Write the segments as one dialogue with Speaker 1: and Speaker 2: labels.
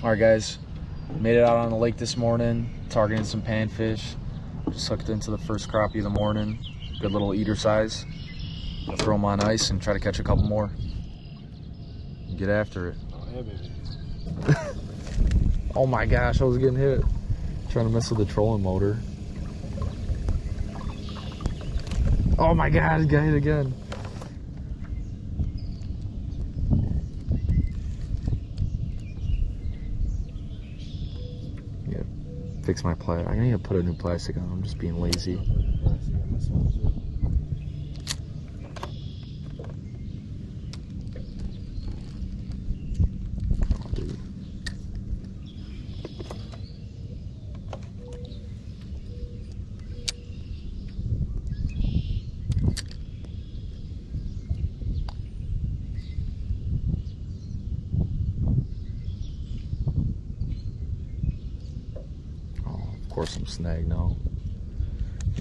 Speaker 1: All right, guys, made it out on the lake this morning, targeting some panfish. Just hooked into the first crappie of the morning. Good little eater size. I'll throw them on ice and try to catch a couple more. Get after it.
Speaker 2: Oh, yeah, baby.
Speaker 1: Oh my gosh, I was getting hit. Trying to mess with the trolling motor. Oh my god, got hit again. Yeah, fix my plastic. I need to put a new plastic on. I'm just being lazy. Oh, dude. Of course I'm snagged now.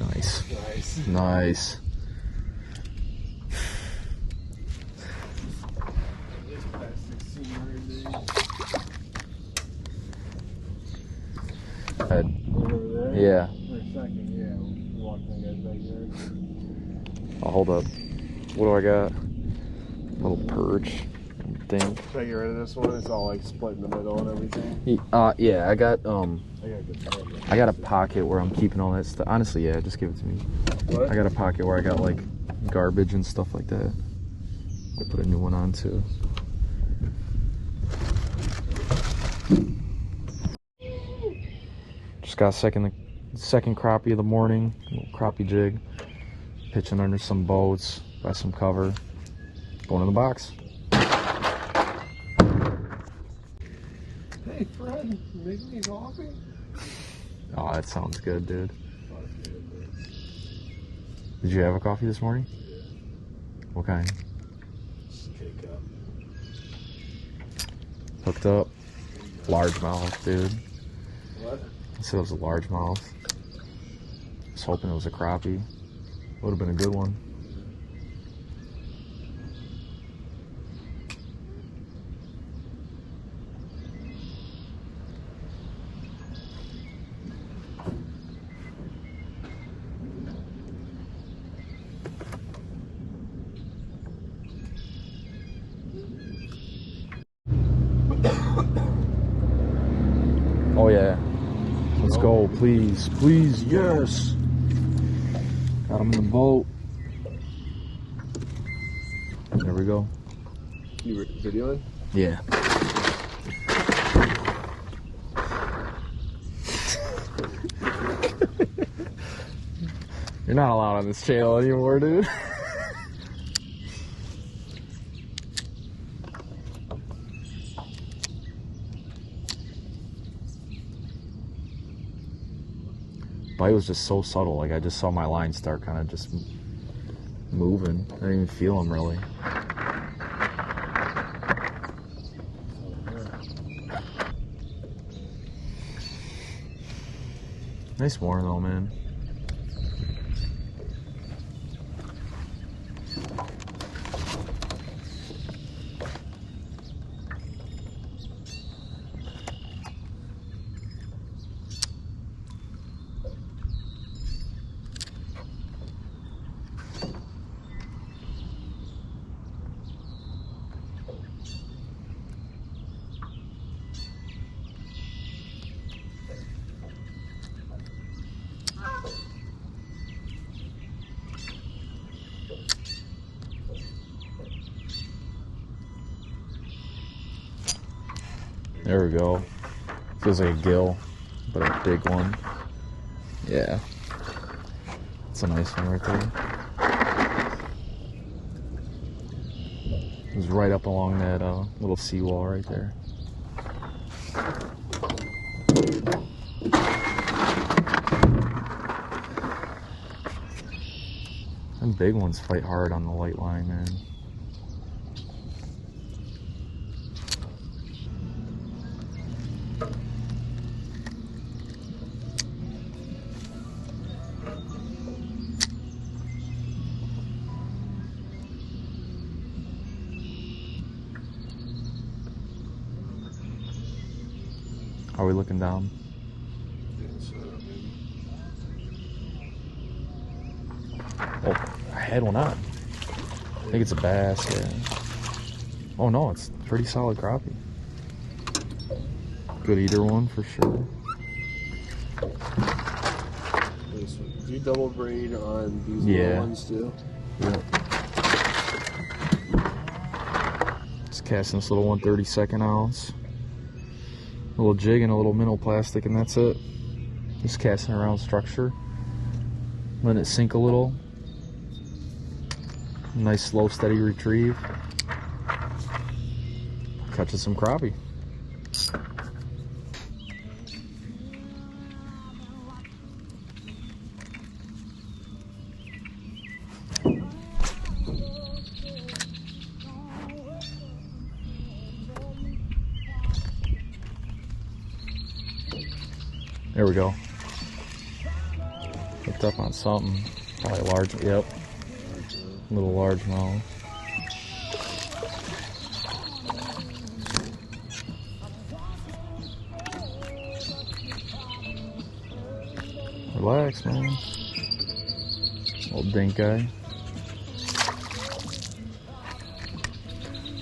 Speaker 1: Nice.
Speaker 2: Nice.
Speaker 1: Nice. Yeah.
Speaker 2: For a second, yeah. We walked in the guy's backyard.
Speaker 1: I'll hold up. What do I got? Little perch thing.
Speaker 2: Should I get rid of this one? It's all like split in the middle and everything.
Speaker 1: Yeah, I got
Speaker 2: good
Speaker 1: I got a pocket where I'm keeping all that stuff. Honestly, yeah, just give it to me.
Speaker 2: What?
Speaker 1: I got a pocket where I got like garbage and stuff like that. I'll put a new one on too. Just got second crappie of the morning. Little crappie jig. Pitching under some boats by some cover. Going in the box.
Speaker 2: Hey, Fred, you making me coffee?
Speaker 1: Oh, that sounds good, dude. Did you have a coffee this morning? What kind?
Speaker 2: K-cup.
Speaker 1: Hooked up. Largemouth, dude.
Speaker 2: What?
Speaker 1: I said it was a largemouth. I was hoping it was a crappie. Would have been a good one. Oh yeah. Let's go, please. Please, yes. Got him in the boat. There we go.
Speaker 2: You were videoing?
Speaker 1: Yeah. You're not allowed on this channel anymore, dude. Bite was just so subtle. Like I just saw my line start kind of just moving. I didn't even feel him really. Nice morning though, man. There we go. Feels like a gill, but a big one. Yeah. It's a nice one right there. It was right up along that little seawall right there. Them big ones fight hard on the light line, man. Are we looking down? Oh, I had one on. I think it's a bass, yeah. Oh no, it's pretty solid crappie. Good eater one for sure.
Speaker 2: Do you double braid on these little ones too?
Speaker 1: Yep. Just casting this little 1/32 ounce. A little jig and a little minnow plastic, and that's it. Just casting around structure. Letting it sink a little. Nice slow steady retrieve. Catching some crappie. There we go. Picked up on something. Probably large. Yep. A little largemouth. Relax, man. Little dink guy.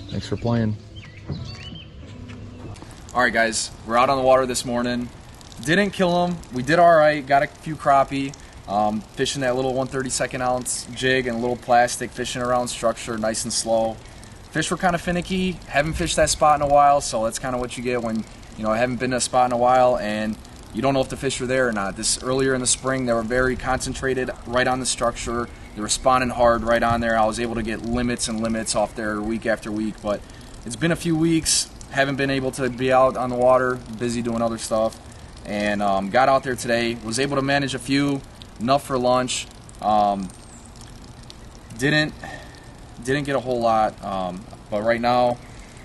Speaker 1: Thanks for playing. Alright guys, we're out on the water this morning. Didn't kill them. We did alright. Got a few crappie. Fishing that little 1/32 ounce jig and a little plastic, fishing around structure, nice and slow. Fish were kind of finicky. Haven't fished that spot in a while, so that's kind of what you get when, you know, I haven't been to a spot in a while and you don't know if the fish are there or not. This earlier in the spring, they were very concentrated right on the structure. They were spawning hard right on there. I was able to get limits and limits off there week after week, but it's been a few weeks. Haven't been able to be out on the water, busy doing other stuff, and got out there today. Was able to manage a few, enough for lunch. Didn't get a whole lot, but right now,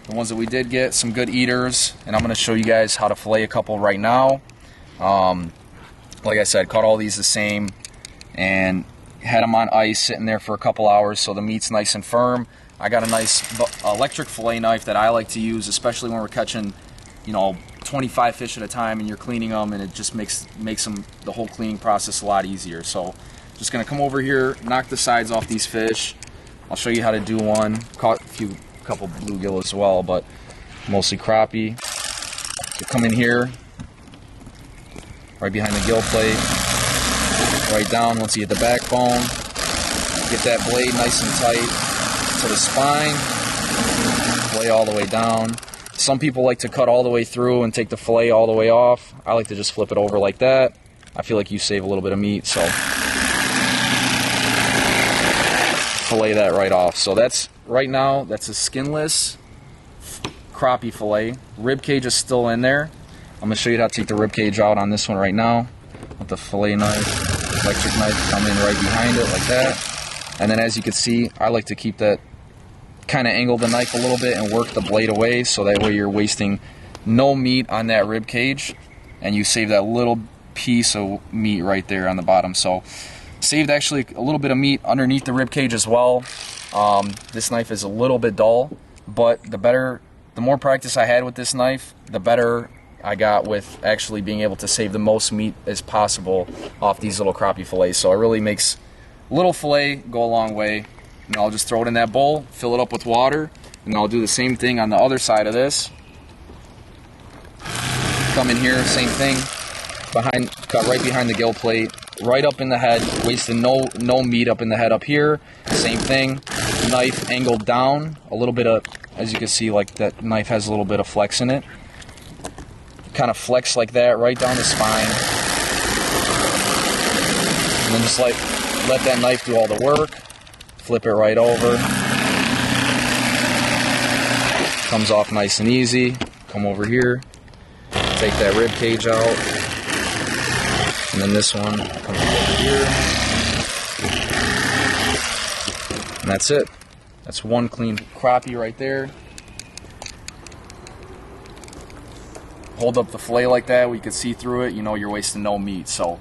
Speaker 1: the ones that we did get, some good eaters, and I'm going to show you guys how to fillet a couple right now. Like I said, caught all these the same and had them on ice sitting there for a couple hours so the meat's nice and firm. I got a nice electric fillet knife that I like to use, especially when we're catching, you know, 25 fish at a time and you're cleaning them, and it just makes them, the whole cleaning process a lot easier. So just gonna come over here, knock the sides off these fish. I'll show you how to do one. Caught a couple bluegill as well, but mostly crappie. So come in here, right behind the gill plate, right down once you hit the backbone. Get that blade nice and tight to the spine, fillet all the way down. Some people like to cut all the way through and take the fillet all the way off. I like to just flip it over like that. I feel like you save a little bit of meat, so fillet that right off. So that's, right now, that's a skinless crappie fillet. Rib cage is still in there. I'm gonna show you how to take the rib cage out on this one right now with the fillet knife, electric knife coming right behind it like that. And then as you can see, I like to keep that, kind of angle the knife a little bit and work the blade away, so that way you're wasting no meat on that rib cage and you save that little piece of meat right there on the bottom. So saved actually a little bit of meat underneath the rib cage as well. This knife is a little bit dull, but the more practice I had with this knife, the better I got with actually being able to save the most meat as possible off these little crappie fillets. So it really makes little fillet go a long way. And I'll just throw it in that bowl, fill it up with water, and I'll do the same thing on the other side of this. Come in here, same thing, cut right behind the gill plate, right up in the head, wasting no meat up in the head up here. Same thing, knife angled down, a little bit of, as you can see, like that knife has a little bit of flex in it. Kind of flex like that, right down the spine. And then just let that knife do all the work. Flip it right over. Comes off nice and easy. Come over here. Take that rib cage out. And then this one comes over here. And that's it. That's one clean crappie right there. Hold up the fillet like that where you can see through it. You know you're wasting no meat. So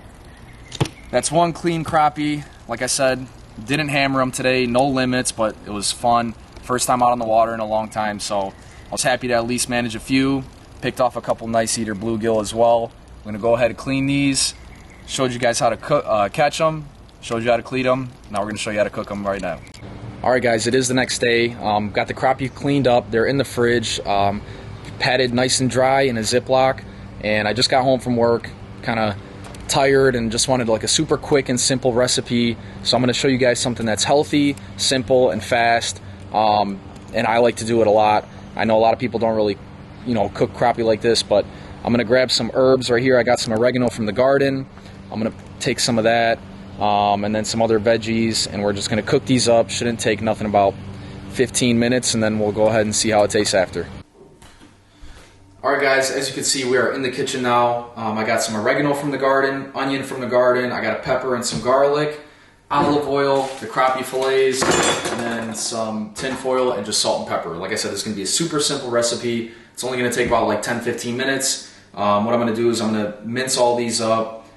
Speaker 1: that's one clean crappie. Like I said, didn't hammer them today, no limits, but it was fun. First time out on the water in a long time, so I was happy to at least manage a few. Picked off a couple nice eater bluegill as well. I'm gonna go ahead and clean these. Showed you guys how to catch them. Showed you how to clean them. Now we're gonna show you how to cook them right now. All right, guys, it is the next day. Got the crappie cleaned up. They're in the fridge, patted nice and dry in a Ziploc. And I just got home from work, kind of tired, and just wanted like a super quick and simple recipe. So I'm gonna show you guys something that's healthy, simple, and fast. And I like to do it a lot. I know a lot of people don't really, cook crappie like this, but I'm gonna grab some herbs right here. I got some oregano from the garden. I'm gonna take some of that, and then some other veggies, and we're just gonna cook these up. Shouldn't take nothing about 15 minutes, and then we'll go ahead and see how it tastes after. All right, guys, as you can see, we are in the kitchen now. I got some oregano from the garden, onion from the garden. I got a pepper and some garlic, olive oil, the crappie fillets, and then some tin foil and just salt and pepper. Like I said, it's gonna be a super simple recipe. It's only gonna take about like 10-15 minutes. What I'm gonna do is I'm gonna mince all these up,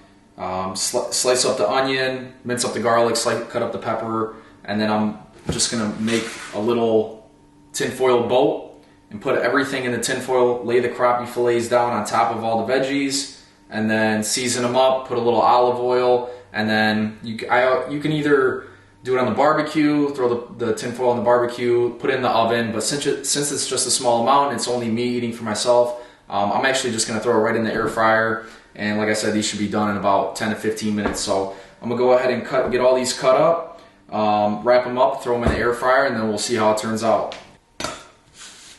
Speaker 1: slice up the onion, mince up the garlic, cut up the pepper, and then I'm just gonna make a little tin foil boat and put everything in the tin foil, lay the crappie fillets down on top of all the veggies, and then season them up, put a little olive oil, and then you can either do it on the barbecue, throw the tin foil in the barbecue, put it in the oven, but since it's just a small amount, it's only me eating for myself, I'm actually just gonna throw it right in the air fryer, and like I said, these should be done in about 10 to 15 minutes, so I'm gonna go ahead and get all these cut up, wrap them up, throw them in the air fryer, and then we'll see how it turns out.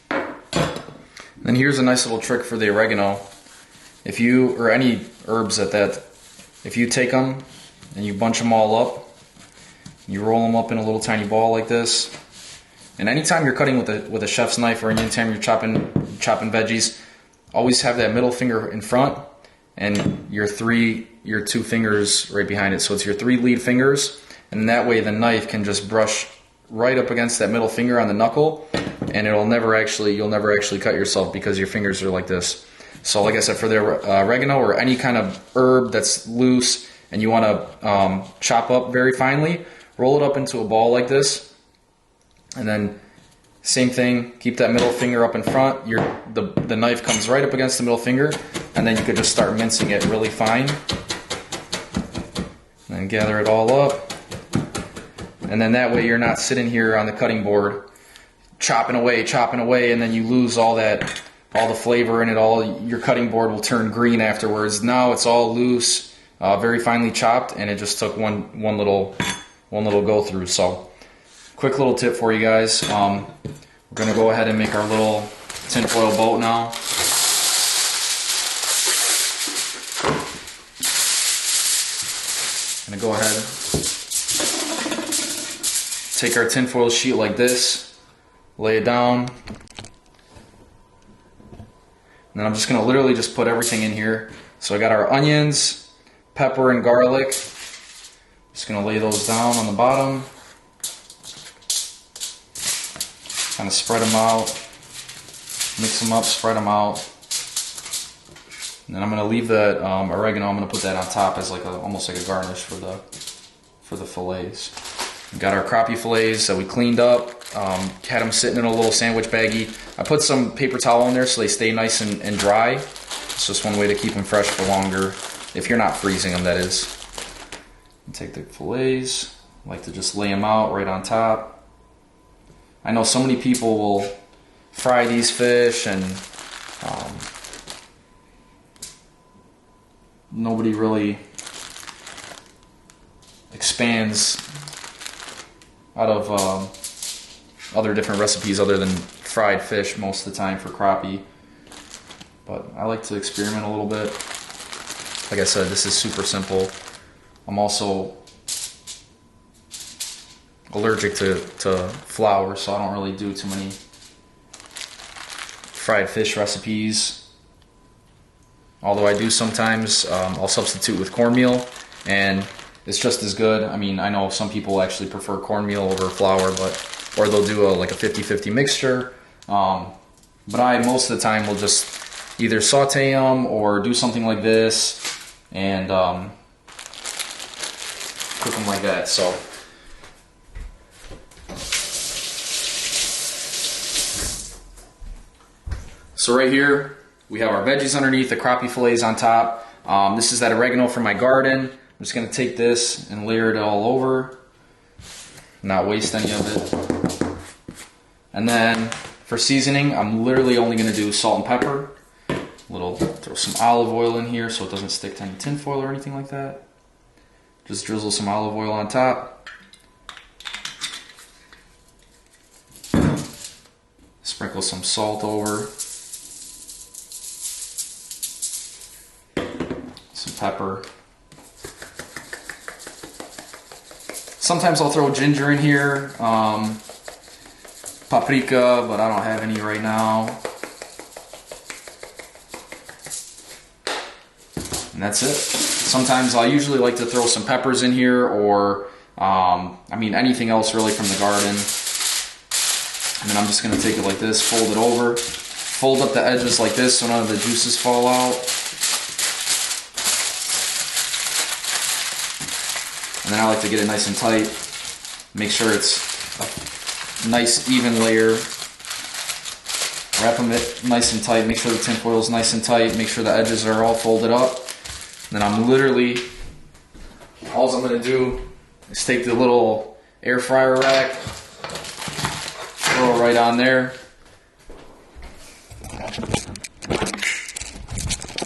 Speaker 1: Then here's a nice little trick for the oregano. If you, or any herbs at that, if you take them and you bunch them all up, you roll them up in a little tiny ball like this, and anytime you're cutting with a chef's knife or anytime you're chopping veggies, always have that middle finger in front and your two fingers right behind it. So it's your 3 lead fingers, and that way the knife can just brush right up against that middle finger on the knuckle, and you'll never actually cut yourself because your fingers are like this. So like I said, for the oregano or any kind of herb that's loose and you want to chop up very finely, roll it up into a ball like this, and then same thing, keep that middle finger up in front. The knife comes right up against the middle finger, and then you could just start mincing it really fine, and then gather it all up. And then that way you're not sitting here on the cutting board chopping away, and then you lose all the flavor in it. Your cutting board will turn green afterwards. Now it's all loose, very finely chopped, and it just took one little go through. So quick little tip for you guys. We're gonna go ahead and make our little tinfoil boat now. Gonna go ahead, take our tinfoil sheet like this, lay it down, and then I'm just gonna literally just put everything in here. So I got our onions, pepper, and garlic. Just gonna lay those down on the bottom. Kind of spread them out, mix them up, spread them out. And then I'm gonna leave that oregano. I'm gonna put that on top as almost like a garnish for the fillets. We got our crappie fillets that we cleaned up. Had them sitting in a little sandwich baggie. I put some paper towel in there so they stay nice and dry. It's just one way to keep them fresh for longer, if you're not freezing them, that is. And take the fillets, I like to just lay them out right on top. I know so many people will fry these fish, and nobody really expands out of other different recipes other than fried fish most of the time for crappie. But I like to experiment a little bit. Like I said, this is super simple. I'm also allergic to flour, so I don't really do too many fried fish recipes. Although I do sometimes, I'll substitute with cornmeal, and it's just as good. I mean, I know some people actually prefer cornmeal over flour, or they'll do like a 50-50 mixture. But I, most of the time, will just either saute them or do something like this and cook them like that. So right here, We have our veggies underneath, the crappie fillets on top. This is that oregano from my garden. I'm just gonna take this and layer it all over, not waste any of it. And then for seasoning, I'm literally only gonna do salt and pepper. Throw some olive oil in here so it doesn't stick to any tin foil or anything like that. Just drizzle some olive oil on top. Sprinkle some salt over. Some pepper. Sometimes I'll throw ginger in here, paprika, but I don't have any right now. And that's it. Sometimes I usually like to throw some peppers in here, or I mean anything else really from the garden. And then I'm just gonna take it like this, fold it over, fold up the edges like this so none of the juices fall out. And then I like to get it nice and tight. Make sure it's a nice even layer. Wrap them nice and tight. Make sure the tin foil is nice and tight. Make sure the edges are all folded up. And then I'm literally, all I'm gonna do is take the little air fryer rack, throw it right on there.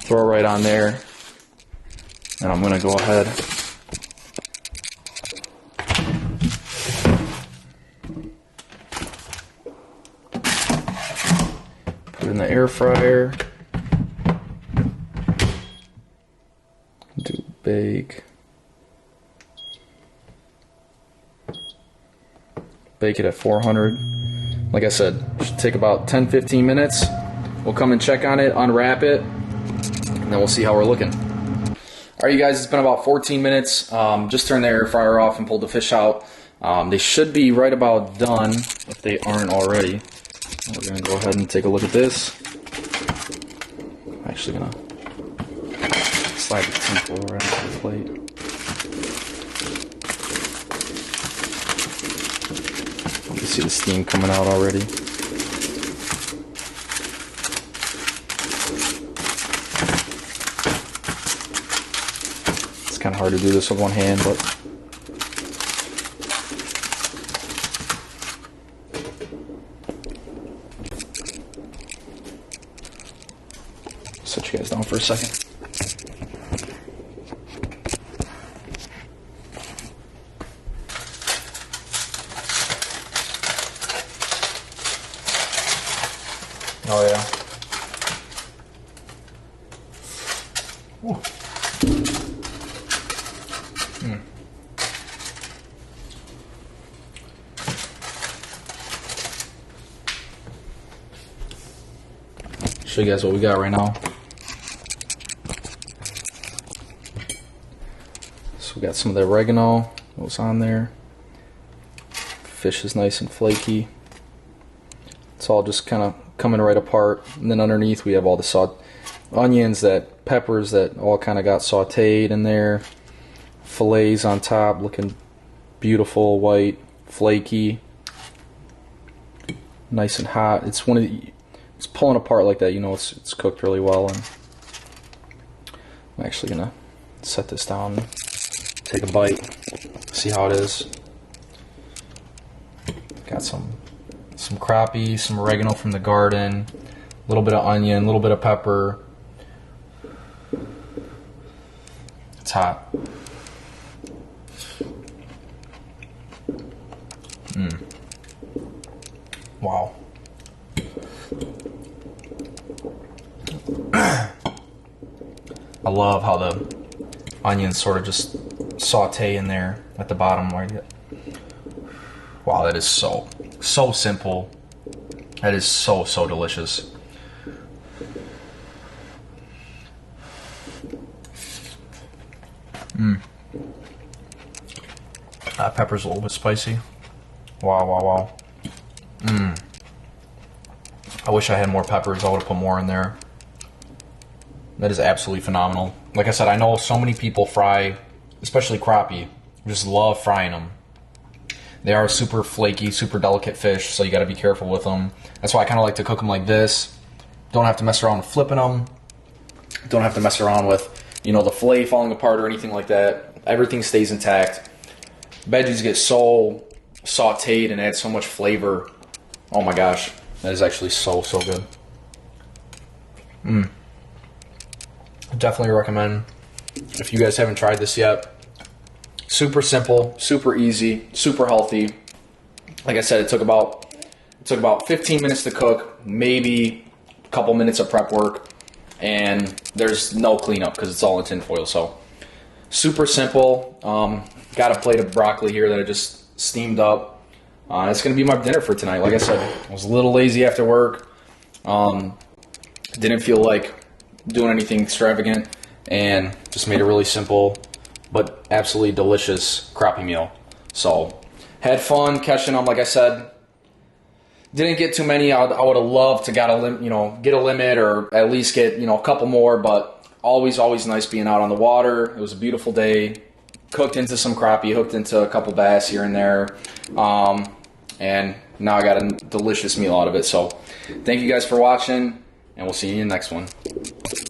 Speaker 1: Throw it right on there. And I'm gonna go ahead. Put it in the air fryer. Do bake. Bake it at 400. Like I said, it should take about 10-15 minutes. We'll come and check on it, unwrap it, and then we'll see how we're looking. Alright, you guys, it's been about 14 minutes. Just turned the air fryer off and pulled the fish out. They should be right about done if they aren't already. We're going to go ahead and take a look at this. I'm actually going to slide the tin foil right onto the plate. You can see the steam coming out already. It's kind of hard to do this with one hand, but set you guys down for a second. Oh yeah. Ooh. Show you guys what we got right now. So we got some of the oregano that was on there. Fish is nice and flaky. It's all just kind of coming right apart. And then underneath we have all the onions, peppers that all kind of got sauteed in there. Fillets on top, looking beautiful, white, flaky, nice and hot. It's it's pulling apart like that. You know, it's cooked really well. And I'm actually gonna set this down, take a bite, see how it is. Got some crappie, some oregano from the garden, a little bit of onion, a little bit of pepper. It's hot. Wow. I love how the onions sort of just saute in there at the bottom. Wow, that is so simple. That is so delicious. That pepper's a little bit spicy. Wow. I wish I had more peppers. I would have put more in there. That is absolutely phenomenal. Like I said, I know so many people fry, especially crappie, just love frying them. They are super flaky, super delicate fish, so you got to be careful with them. That's why I kind of like to cook them like this. Don't have to mess around with flipping them. Don't have to mess around with, you know, the fillet falling apart or anything like that. Everything stays intact. Veggies get so sauteed and add so much flavor. Oh my gosh, that is actually so good. Definitely recommend if you guys haven't tried this yet. Super simple, super easy, super healthy. Like I said, it took about 15 minutes to cook, maybe a couple minutes of prep work, and there's no cleanup because it's all in tin foil. So super simple. Got a plate of broccoli here that I just steamed up. It's gonna be my dinner for tonight. Like I said, I was a little lazy after work. Didn't feel like doing anything extravagant, and just made a really simple but absolutely delicious crappie meal. So had fun catching them. Like I said, didn't get too many. I would have loved to get a limit or at least get a couple more. But always nice being out on the water. It was a beautiful day. Cooked into some crappie, hooked into a couple bass here and there, and now I got a delicious meal out of it. So thank you guys for watching, and we'll see you in the next one.